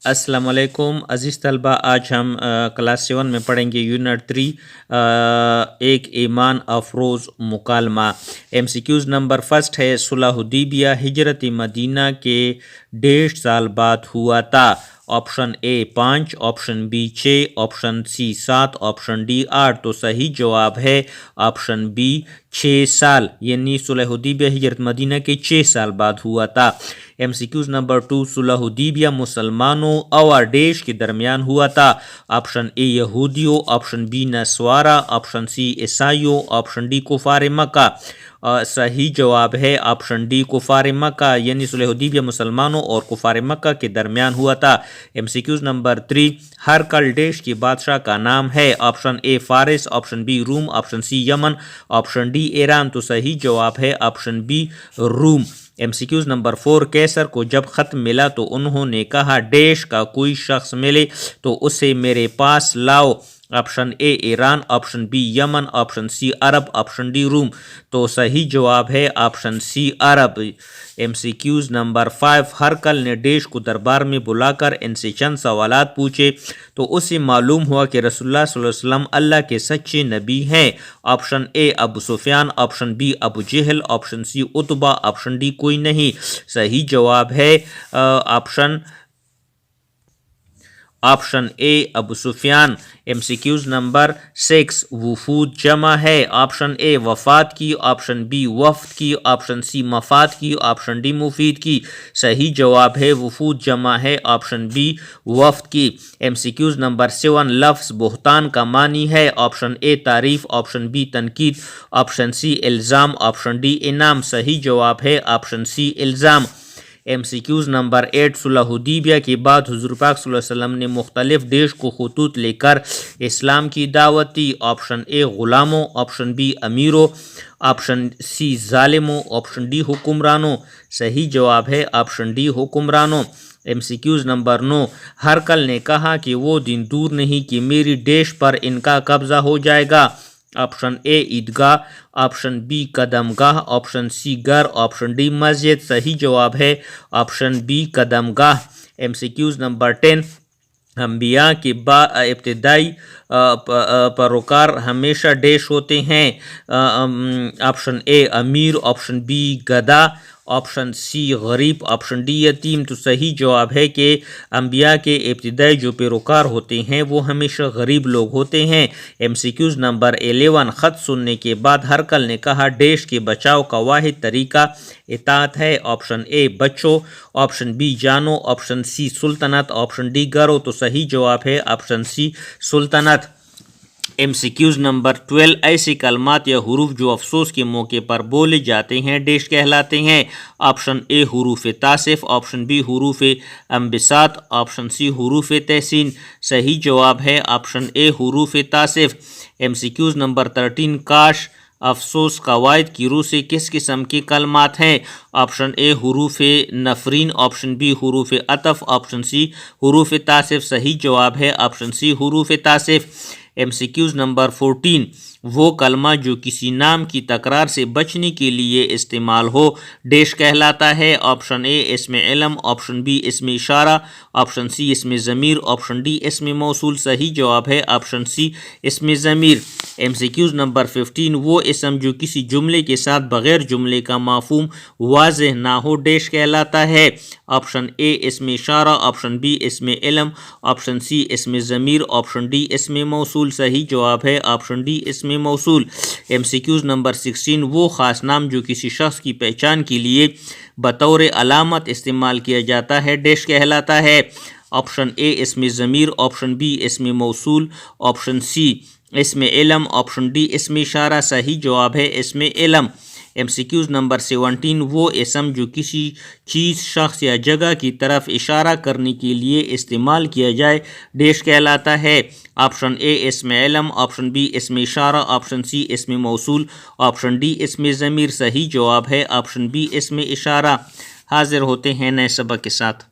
अस्सलाम वालेकुम अज़ीज़ तलबा, आज हम क्लास 7 में पढ़ेंगे यूनिट 3 एक ईमान अफरोज़ मुकालमा। MCQs नंबर फर्स्ट है, सुलह हुदैबिया हिजरत मदीना के 1.5 साल बाद हुआ था। Option A 5, option B 6, option C 7, option D 8। तो सही जवाब है ऑप्शन बी 6 साल, यानी सुलह हुदैबिया हिजरत मदीना के 6 साल बाद हुआ था। MCQs नंबर 2, सुलह हुदैबिया मुसलमानों और देश के दरमियान हुआ था। ऑप्शन ए यहूदियों, ऑप्शन बी नस्वारा, ऑप्शन सी ईसाइयों, ऑप्शन डी कुफार मक्का। सही जवाब है ऑप्शन डी कुफार मक्का, यानी सुलह हुदैबिया मुसलमानों और कुफार मक्का के दरमियान हुआ था। MCQs नंबर 3, हर कल देश के बादशाह का नाम है। ऑप्शन ए फारिस, ऑप्शन बी रूम, ऑप्शन सी यमन, ऑप्शन डी ईरान। तो सही जवाब है ऑप्शन बी रूम। MCQs नंबर 4, कैसर को जब खत मिला तो उन्होंने कहा देश का कोई शख्स मिले तो उसे मेरे पास लाओ। ऑप्शन ए ईरान, ऑप्शन बी यमन, ऑप्शन सी अरब, ऑप्शन डी रूम। तो सही जवाब है ऑप्शन सी अरब। MCQs नंबर 5, हरकल ने देश को दरबार में बुलाकर इनसे चंद सवालात पूछे तो उसे मालूम हुआ कि रसूलुल्लाह सल्लल्लाहु अलैहि वसल्लम अल्लाह के सच्चे नबी हैं। ऑप्शन ए अबू सुफियान, ऑप्शन बी अबू जहल, ऑप्शन सी उतबा, ऑप्शन डी कोई नहीं। सही जवाब है ऑप्शन ए अबू सुफियान। MCQs नंबर 6, वफूद जमा है। ऑप्शन ए वफात की, ऑप्शन बी वफ्द की, ऑप्शन सी मफाद की, ऑप्शन डी मुफीद की। सही जवाब है वफूद जमा है, ऑप्शन बी वफ्द की। MCQs नंबर 7, लफ्ज़ बुहतान का मानी है। ऑप्शन ए तारीफ, ऑप्शन बी तनकीद, ऑप्शन सी इल्ज़ाम, ऑप्शन डी इनाम। सही जवाब है ऑप्शन सी इल्ज़ाम। MCQs नंबर 8, सुलह हुदैबिया के बाद हुज़ूर पाक सल्लल्लाहु अलैहि वसल्लम ने मुख्तलिफ देश को खतूत लेकर इस्लाम की दावत दी। ऑप्शन ए ग़ुलामों, ऑप्शन बी अमीरों, ऑप्शन सी ज़ालिमों, ऑप्शन डी हुक्मरानों। सही जवाब है ऑप्शन डी हुक्मरानों। MCQs नंबर 9, हरकल ने कहा कि वो दिन दूर नहीं कि मेरी देश पर इनका कब्ज़ा हो जाएगा। ऑप्शन ए ईदगाह, ऑप्शन बी कदमगाह, ऑप्शन सी घर, ऑप्शन डी मस्जिद। सही जवाब है ऑप्शन बी कदमगाह। MCQs नंबर 10, अंबिया के इब्तिदाई पैरोकार हमेशा देश होते हैं। ऑप्शन ए अमीर, ऑप्शन बी गधा, ऑप्शन सी गरीब, ऑप्शन डी यतीम। तो सही जवाब है कि अंबिया के इब्तिदाई जो पैरोकार होते हैं वो हमेशा गरीब लोग होते हैं। MCQs नंबर 11, ख़त सुनने के बाद हरकल ने कहा देश के बचाव का वाहिद तरीका इताअत है। ऑप्शन ए बच्चों, ऑप्शन बी जानो, ऑप्शन सी सुल्तनत, ऑप्शन डी गरो। तो सही जवाब है ऑप्शन सी सुल्तनत। MCQs नंबर 12, ऐसे कलमात या हुरूफ जो अफसोस के मौके पर बोले जाते हैं देश कहलाते हैं। ऑप्शन ए हुरूफ तासिफ, ऑप्शन बी हुरूफ अम्बिसात, ऑप्शन सी हुरूफ तहसीन। सही जवाब है ऑप्शन ए हुरूफ तासिफ। MCQs नंबर 13, काश अफसोस कवायद की रूह से किस किस्म के कलमात हैं। ऑप्शन ए हुरूफ नफरीन, ऑप्शन बी हुरूफ अतफ, ऑप्शन सी हुरूफ तासिफ। सही जवाब है ऑप्शन सी हुरूफ तासिफ। MCQs नंबर 14, वो कलमा जो किसी नाम की तकरार से बचने के लिए इस्तेमाल हो देश कहलाता है। ऑप्शन ए इसमें इल्म, ऑप्शन बी इसमें इशारा, ऑप्शन सी इसमें ज़मीर, ऑप्शन डी इसमें मौसूल। सही जवाब है ऑप्शन सी इसमें ज़मीर। MCQs नंबर 15, वो इसम जो किसी जुमले के साथ बग़ैर जुमले का माफूम वाज़ेह ना हो देश कहलाता है। ऑप्शन ए इसमें इशारा, ऑप्शन बी इसमें इल्म, ऑप्शन सी इसमें ज़मीर, ऑप्शन डी इसमें मौसूल। सही जवाब है ऑप्शन डी इसमें मौसूल। MCQs नंबर 16, वो ख़ास नाम जो किसी शख्स की पहचान के लिए बतौर अलामत इस्तेमाल किया जाता है देश कहलाता है। ऑप्शन ए इसमें ज़मीर, ऑप्शन बी इसमें मौसूल, ऑप्शन सी इसमें इल्म, ऑप्शन डी इसमें इशारा। सही जवाब है इसमें इल्म। MCQs नंबर 17, वो इसम जो किसी चीज़, शख्स या जगह की तरफ इशारा करने के लिए इस्तेमाल किया जाए देश कहलाता है। ऑप्शन ए इसमें इल्म, ऑप्शन बी इसमें इशारा, ऑप्शन सी इसमें मौसूल, ऑप्शन डी इसमें ज़मीर। सही जवाब है ऑप्शन बी इसमें इशारा। हाजिर होते हैं नए सबक के साथ।